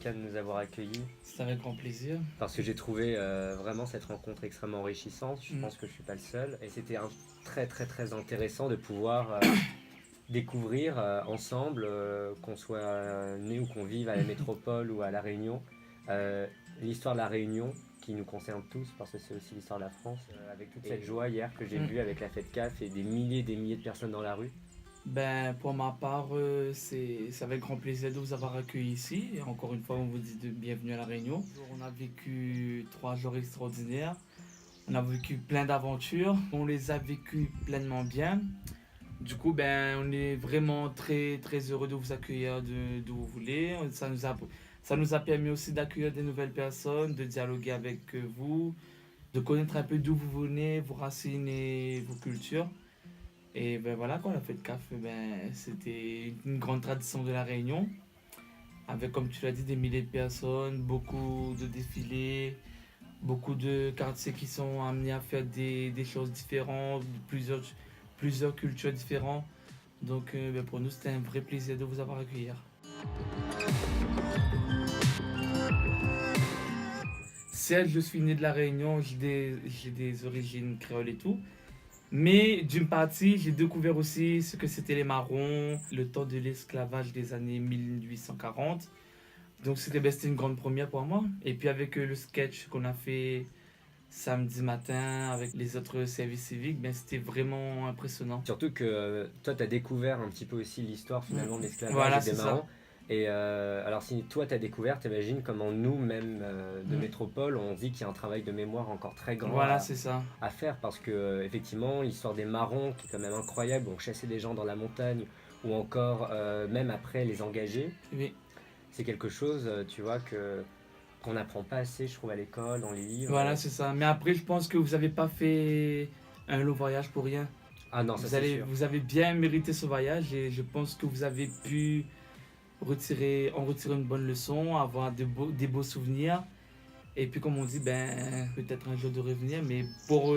cas de nous avoir accueillis C'est avec grand plaisir. parce que j'ai trouvé vraiment cette rencontre extrêmement enrichissante. Je Mm. pense que je suis pas le seul et c'était très très très intéressant de pouvoir découvrir ensemble, qu'on soit né ou qu'on vive à la métropole ou à La Réunion, euh, l'histoire de La Réunion qui nous concerne tous parce que c'est aussi l'histoire de la France. Avec toute cette joie hier que j'ai vue avec la fête CAF et des milliers de personnes dans la rue. Ben, pour ma part, c'est avec grand plaisir de vous avoir accueilli ici. Et encore une fois, on vous dit de bienvenue à La Réunion. On a vécu 3 jours extraordinaires. On a vécu plein d'aventures. On les a vécues pleinement bien. Du coup, ben, on est vraiment très, très heureux de vous accueillir d'où vous voulez. Ça nous a permis aussi d'accueillir des nouvelles personnes, de dialoguer avec vous, de connaître un peu d'où vous venez, vos racines et vos cultures. Et ben voilà, quoi, la fête CAF, ben, c'était une grande tradition de La Réunion, avec, comme tu l'as dit, des milliers de personnes, beaucoup de défilés, beaucoup de quartiers qui sont amenés à faire des choses différentes, plusieurs cultures différentes. Donc ben, pour nous, c'était un vrai plaisir de vous avoir accueillis. Certes, je suis né de La Réunion, j'ai des origines créoles et tout. Mais d'une partie, j'ai découvert aussi ce que c'était les marrons, le temps de l'esclavage des années 1840. Donc c'était une grande première pour moi. Et puis avec le sketch qu'on a fait samedi matin avec les autres services civiques, ben, c'était vraiment impressionnant. Surtout que toi, tu as découvert un petit peu aussi l'histoire finalement de l'esclavage Voilà, et des c'est ça. marrons. Et alors, si toi, tu as découvert, t'imagines comment nous, même de métropole, on dit qu'il y a un travail de mémoire encore très grand Voilà, c'est ça. à faire parce que, effectivement, l'histoire des marrons, qui est quand même incroyable, on chassait des gens dans la montagne ou encore même après les engager, Oui, c'est quelque chose, tu vois, qu'on n'apprend pas assez, je trouve, à l'école, dans les livres. voilà, c'est ça. Mais après, je pense que vous n'avez pas fait un long voyage pour rien. Ah non, ça c'est sûr. Vous avez bien mérité ce voyage et je pense que vous avez pu en retirer une bonne leçon, avoir des beaux souvenirs. Et puis, comme on dit, ben, peut-être un jour de revenir, mais pour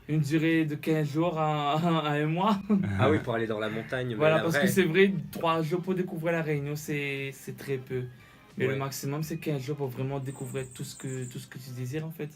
une durée de 15 jours à un mois. Ah oui, pour aller dans la montagne. Mais Voilà, la parce vraie- que c'est vrai, 3 jours pour découvrir la Réunion, c'est très peu. Mais Ouais. le maximum, c'est 15 jours pour vraiment découvrir tout ce que tu désires, en fait.